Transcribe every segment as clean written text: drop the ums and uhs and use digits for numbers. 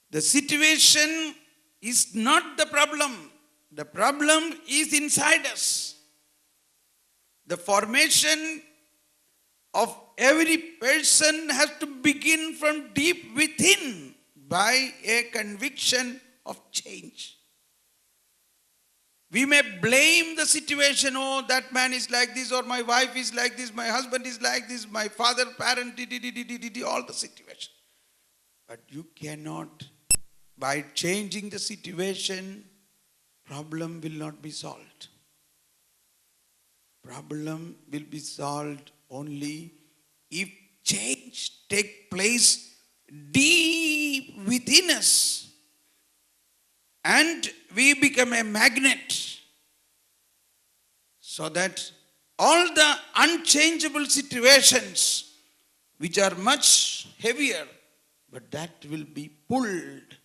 The situation is not the problem. The problem is inside us. The formation of every person has to begin from deep within by a conviction of change. We may blame the situation, oh, that man is like this, or my wife is like this, my husband is like this, my father, parent, all the situation. But you cannot, by changing the situation, problem will not be solved. Problem will be solved only if change take place deep within us. And we become a magnet so that all the unchangeable situations which are much heavier, but that will be pulled,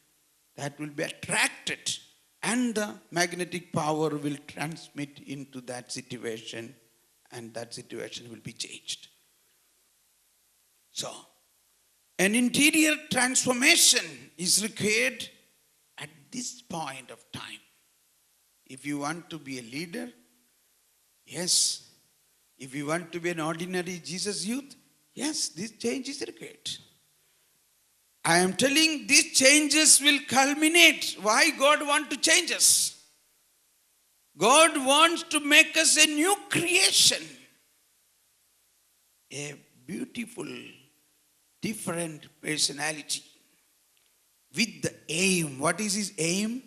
that will be attracted, and the magnetic power will transmit into that situation, and that situation will be changed. So, an interior transformation is required at this point of time. If you want to be a leader, yes. If you want to be an ordinary Jesus youth, yes, this change is required. I am telling these changes will culminate. Why God wants to change us? God wants to make us a new creation. A beautiful, different personality. With the aim. What is his aim?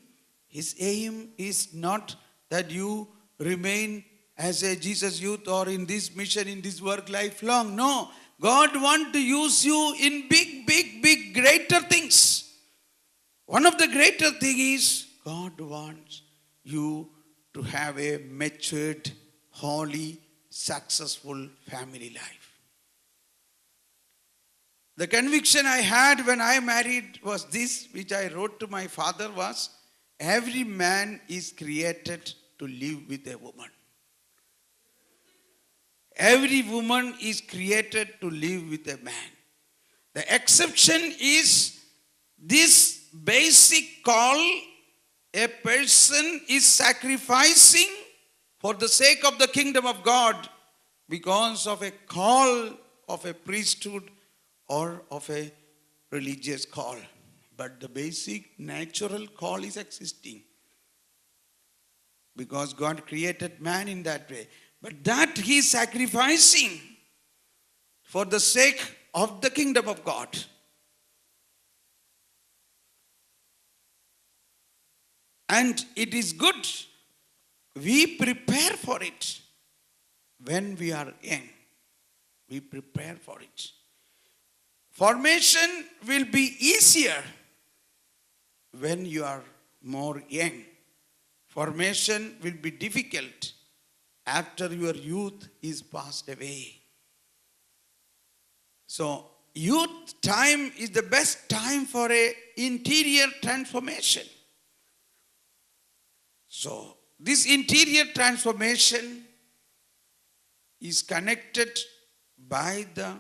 His aim is not that you remain as a Jesus youth or in this mission, in this work lifelong. No. God wants to use you in big, greater things. One of the greater things is God wants you to have a matured, holy, successful family life. The conviction I had when I married was this, which I wrote to my father was, every man is created to live with a woman. Every woman is created to live with a man. The exception is this basic call, a person is sacrificing for the sake of the kingdom of God because of a call of a priesthood or of a religious call. But the basic natural call is existing because God created man in that way. But that he is sacrificing for the sake of the kingdom of God. And it is good we prepare for it when we are young. We prepare for it. Formation will be easier when you are more young. Formation will be difficult after your youth is passed away. So, youth time is the best time for an interior transformation. So, this interior transformation is connected by the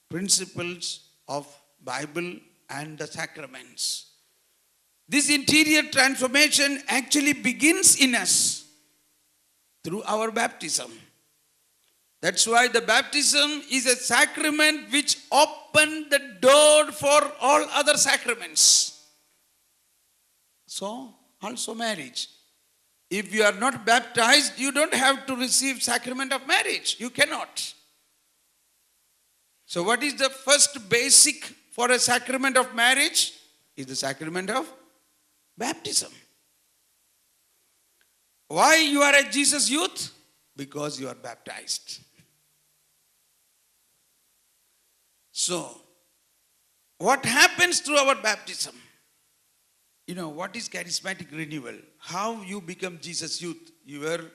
principles of Bible and the sacraments. This interior transformation actually begins in us through our baptism. That's why the baptism is a sacrament which opens the door for all other sacraments. So, also marriage. If you are not baptized, you don't have to receive sacrament of marriage. You cannot. So what is the first basic for a sacrament of marriage? Is the sacrament of baptism. Why you are a Jesus youth? Because you are baptized. So, what happens through our baptism? You know, what is charismatic renewal? How you become Jesus youth? You were,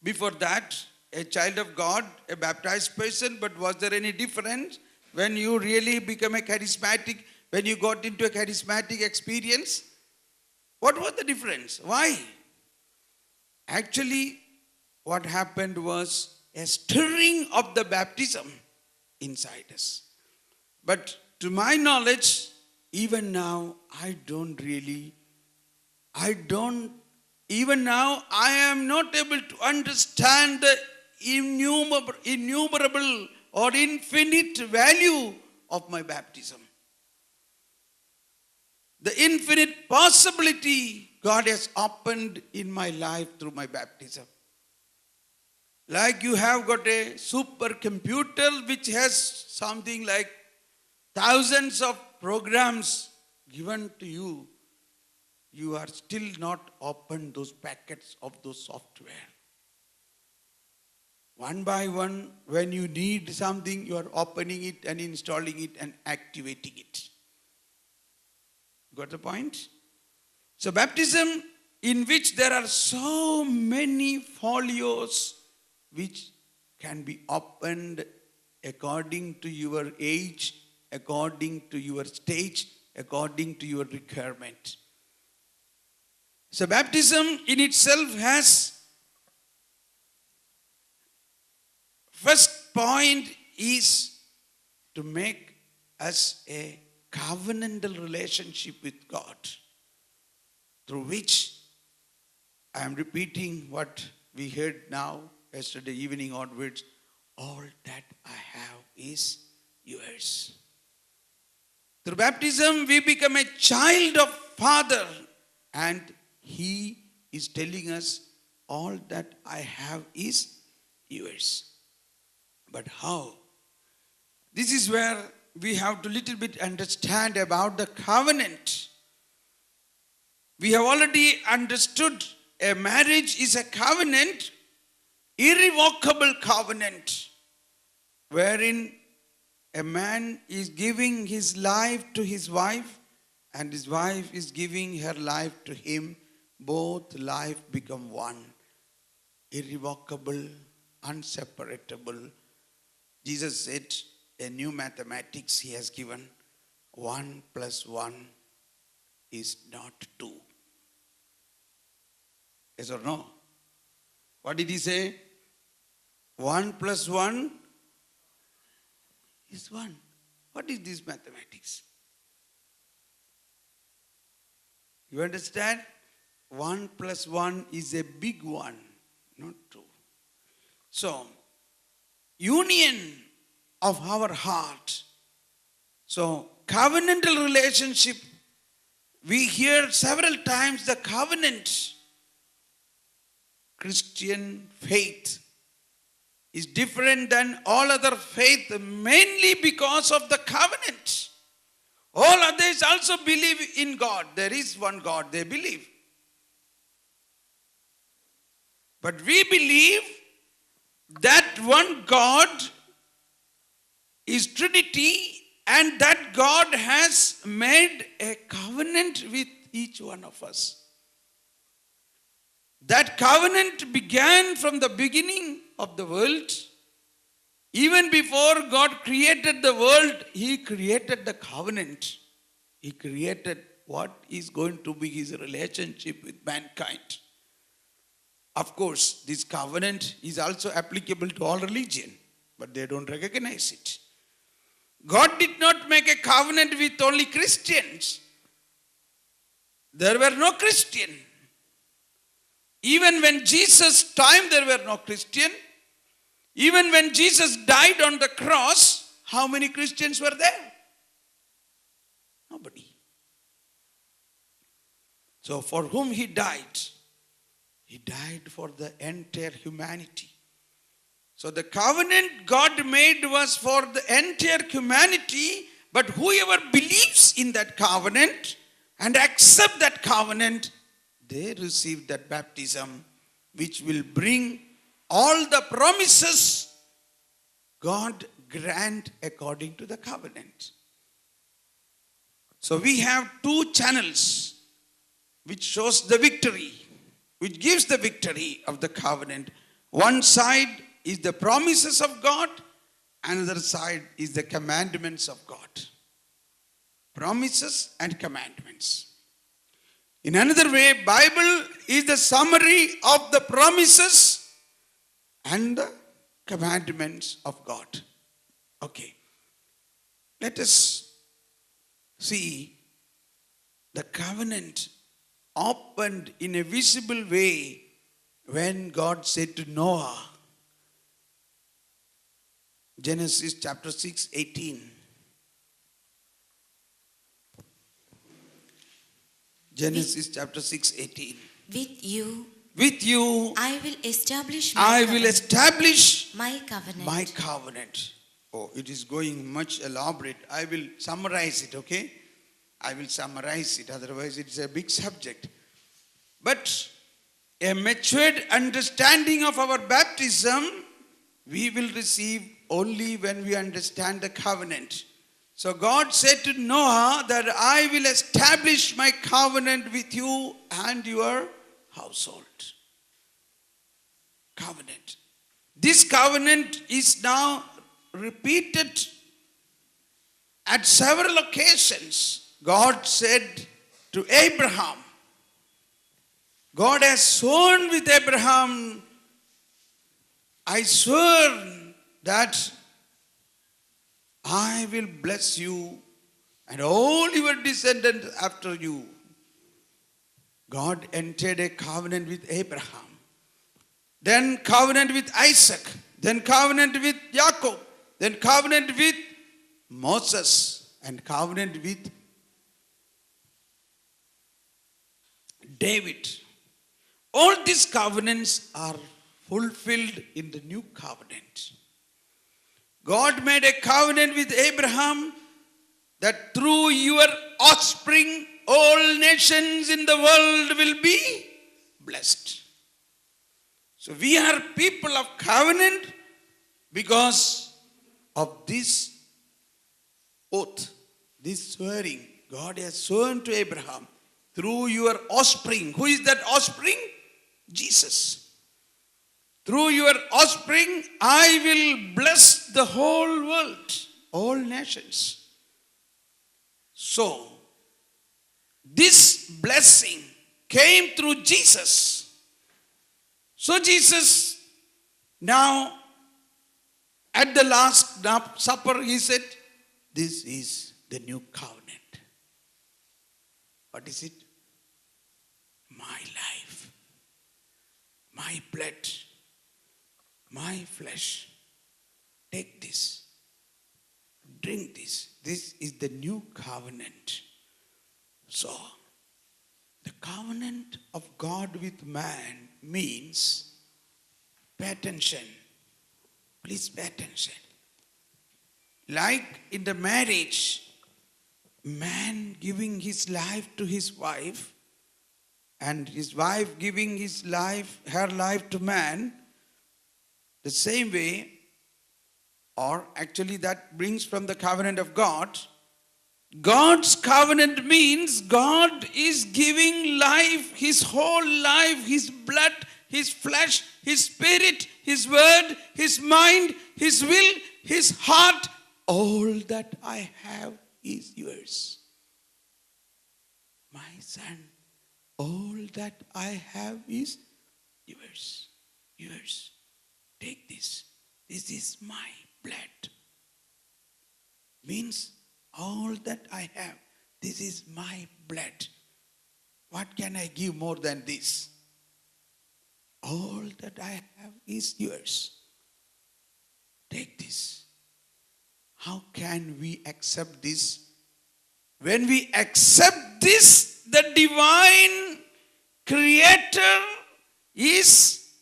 before that, a child of God, a baptized person, but was there any difference when you really become a charismatic, when you got into a charismatic experience? What was the difference? Why? Actually, what happened was a stirring of the baptism inside us. But to my knowledge, even now, even now, I am not able to understand the innumerable or infinite value of my baptism. The infinite possibility God has opened in my life through my baptism. Like you have got a supercomputer which has something like thousands of programs given to you. You are still not opened those packets of those software. One by one, when you need something, you are opening it and installing it and activating it. Got the point? So baptism, in which there are so many folios which can be opened according to your age, according to your stage, according to your requirement. So baptism in itself has, first point is to make us a covenantal relationship with God, through which I am repeating what we heard now, yesterday evening onwards, all that I have is yours. Through baptism, we become a child of Father, and He is telling us, all that I have is yours. But how? This is where we have to little bit understand about the covenant. We have already understood a marriage is a covenant, irrevocable covenant, wherein a man is giving his life to his wife and his wife is giving her life to him. Both life become one, irrevocable, unseparable. Jesus said, a new mathematics He has given. 1 plus 1 is not 2. Yes or no? What did He say? 1 plus 1 is 1. What is this mathematics? You understand? 1 plus 1 is a big one, not 2. So, union of our heart. So, covenantal relationship, we hear several times the covenant. Christian faith is different than all other faith, mainly because of the covenant. All others also believe in God. There is one God, they believe. But we believe that one God is Trinity, and that God has made a covenant with each one of us. That covenant began from the beginning of the world. Even before God created the world, He created the covenant. He created what is going to be His relationship with mankind. Of course, this covenant is also applicable to all religion, but they don't recognize it. God did not make a covenant with only Christians. There were no Christians. Even when Jesus' time, there were no Christians. Even when Jesus died on the cross, how many Christians were there? Nobody. So for whom He died for the entire humanity. So the covenant God made was for the entire humanity, but whoever believes in that covenant and accept that covenant, they receive that baptism, which will bring all the promises God grant according to the covenant. So we have two channels which shows the victory, which gives the victory of the covenant. One side is the promises of God, another side is the commandments of God. Promises and commandments. In another way, Bible is the summary of the promises and the commandments of God. Okay. Let us see the covenant opened in a visible way when God said to Noah, Genesis chapter 6, 18. Genesis chapter 6, 18. With you I will establish my covenant. Oh, it is going much elaborate. I will summarize it, okay? I will summarize it, otherwise it's a big subject. But a matured understanding of our baptism, we will receive only when we understand the covenant. So God said to Noah that I will establish my covenant with you and your household. Covenant. This covenant is now repeated at several occasions. God said to Abraham, God has sworn with Abraham, I swear that I will bless you and all your descendants after you. God entered a covenant with Abraham, then covenant with Isaac, then covenant with Jacob, then covenant with Moses, and covenant with David. All these covenants are fulfilled in the new covenant. God made a covenant with Abraham that through your offspring, all nations in the world will be blessed. So we are people of covenant because of this oath, this swearing. God has sworn to Abraham, through your offspring. Who is that offspring? Jesus. Through your offspring, I will bless the whole world, all nations. So, this blessing came through Jesus. So Jesus, now at the last supper, he said, this is the new covenant. What is it? My life, my blood, my flesh. Take this, drink this. This is the new covenant. So, the covenant of God with man means, pay attention. Please pay attention. Like in the marriage, man giving his life to his wife, and his wife giving her life to man, the same way, or actually that brings from the covenant of God. God's covenant means God is giving life, his whole life, his blood, his flesh, his spirit, his word, his mind, his will, his heart. All that I have is yours. My son, all that I have is yours. Yours. Take this. This is my blood. Means all that I have, this is my blood. What can I give more than this? All that I have is yours. Take this. How can we accept this? When we accept this, the divine creator is,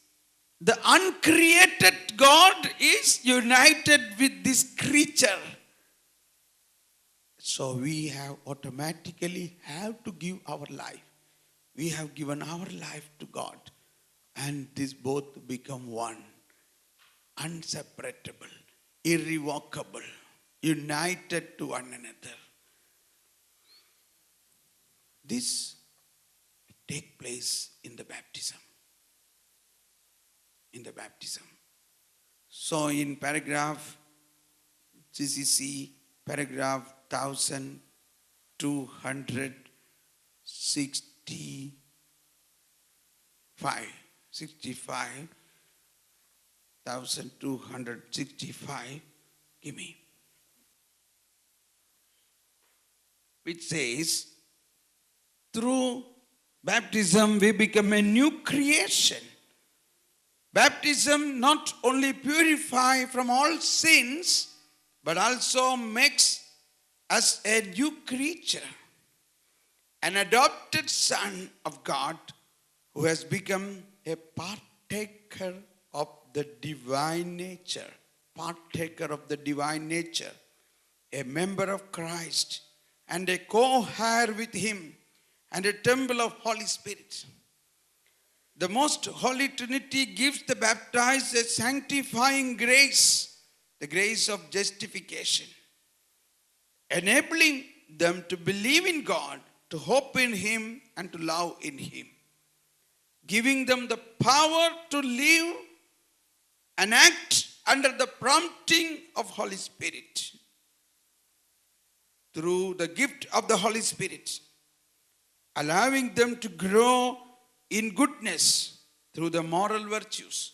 the uncreated God is united with this creature. So we have automatically have to give our life. We have given our life to God. And this both become one. Inseparable, irrevocable, united to one another. This take place in the baptism. In the baptism. So in paragraph CCC, paragraph 1265, give me. Which says, through baptism we become a new creation. Baptism not only purifies from all sins, but also makes us a new creature, an adopted son of God who has become a partaker of the divine nature, partaker of the divine nature, a member of Christ, and a co-heir with him, and a temple of Holy Spirit. The most Holy Trinity gives the baptized a sanctifying grace, the grace of justification, enabling them to believe in God, to hope in him, and to love in him, giving them the power to live and act under the prompting of Holy Spirit. Through the gift of the Holy Spirit, allowing them to grow in goodness through the moral virtues.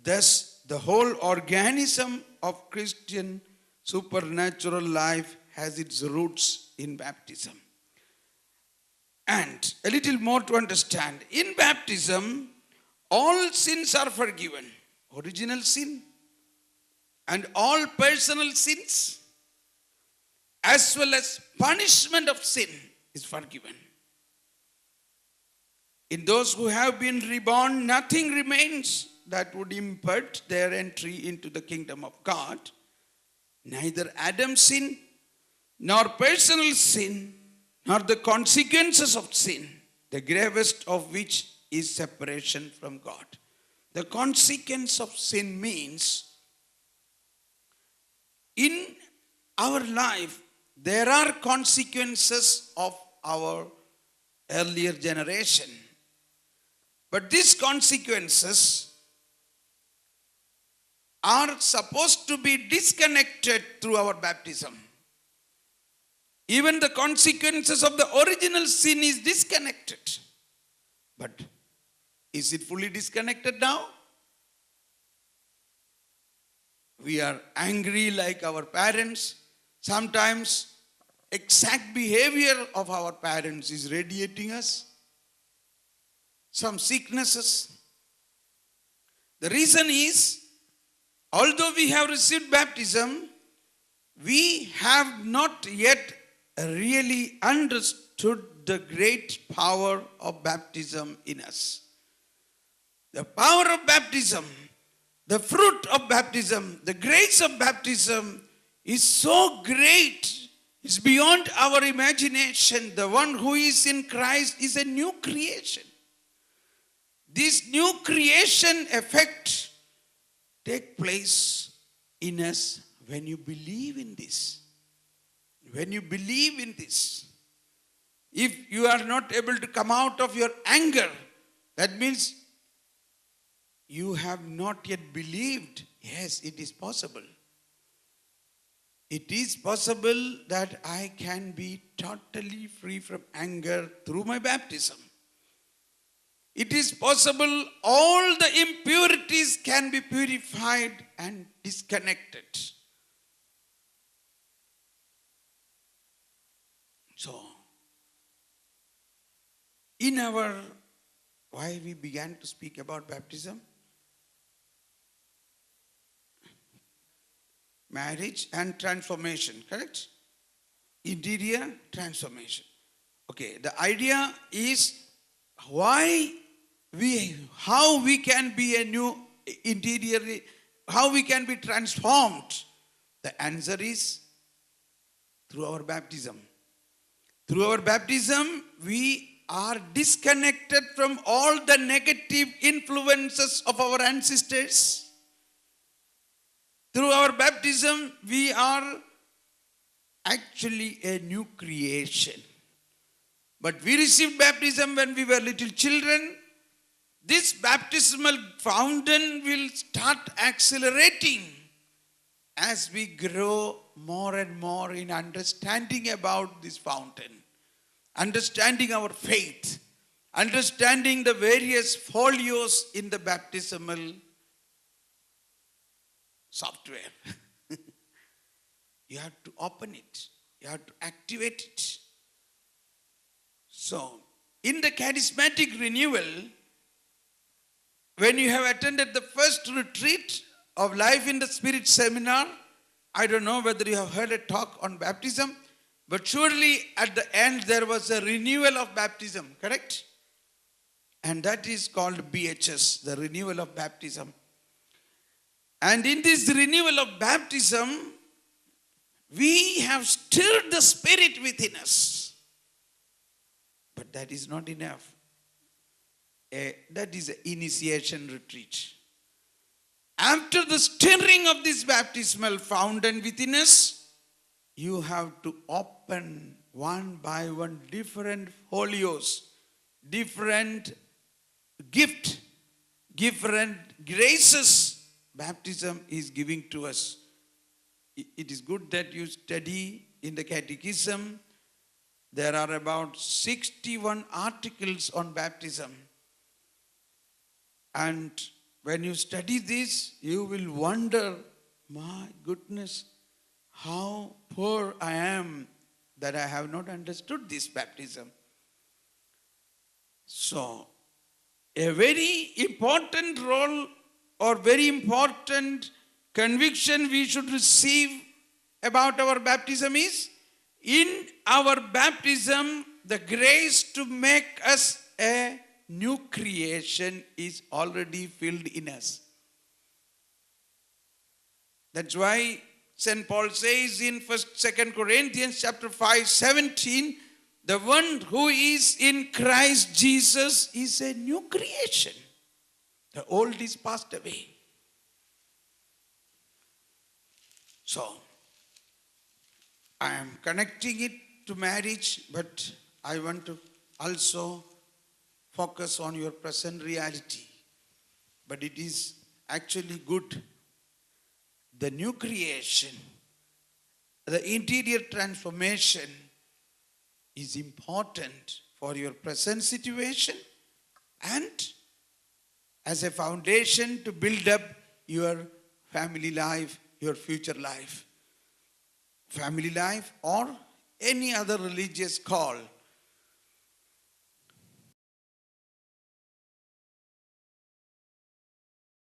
Thus, the whole organism of Christian supernatural life has its roots in baptism. And a little more to understand. In baptism, all sins are forgiven. Original sin and all personal sins, as well as punishment of sin, is forgiven. In those who have been reborn, nothing remains that would impede their entry into the kingdom of God. Neither Adam's sin, nor personal sin, nor the consequences of sin, the gravest of which is separation from God. The consequence of sin means in our life, there are consequences of our earlier generation. But these consequences are supposed to be disconnected through our baptism. Even the consequences of the original sin is disconnected. But is it fully disconnected now? We are angry like our parents. Sometimes exact behavior of our parents is radiating us. Some sicknesses. The reason is, although we have received baptism, we have not yet really understood the great power of baptism in us. The power of baptism, the fruit of baptism, the grace of baptism is so great, it's beyond our imagination. The one who is in Christ is a new creation. This new creation effect take place in us when you believe in this. When you believe in this. If you are not able to come out of your anger, that means you have not yet believed. Yes, it is possible. It is possible that I can be totally free from anger through my baptism. It is possible all the impurities can be purified and disconnected. So, in our, why we began to speak about baptism? Marriage and transformation, correct? Interior transformation. Okay, the idea is how we can be a new interior, how we can be transformed. The answer is through our baptism. Through our baptism, we are disconnected from all the negative influences of our ancestors. Through our baptism, we are actually a new creation. But we received baptism when we were little children. This baptismal fountain will start accelerating as we grow more and more in understanding about this fountain, understanding our faith, understanding the various folios in the baptismal software. You have to open it. You have to activate it. So, in the charismatic renewal, when you have attended the first retreat of Life in the Spirit seminar, I don't know whether you have heard a talk on baptism, but surely at the end there was a renewal of baptism, correct? And that is called BHS, the renewal of baptism. And in this renewal of baptism, we have stirred the Spirit within us. But that is not enough. That is an initiation retreat. After the stirring of this baptismal fountain within us, you have to open one by one different folios, different gift, different graces baptism is giving to us. It is good that you study in the catechism. There are about 61 articles on baptism. And when you study this, you will wonder, my goodness, how poor I am that I have not understood this baptism. So, a very important role or very important conviction we should receive about our baptism is, in our baptism, the grace to make us a new creation is already filled in us. That's why St. Paul says in 2 Corinthians chapter 5:17, the one who is in Christ Jesus is a new creation. The old is passed away. So, I am connecting it to marriage, but I want to also focus on your present reality. But it is actually good. The new creation, the interior transformation is important for your present situation and as a foundation to build up your family life, your future life. Family life or any other religious call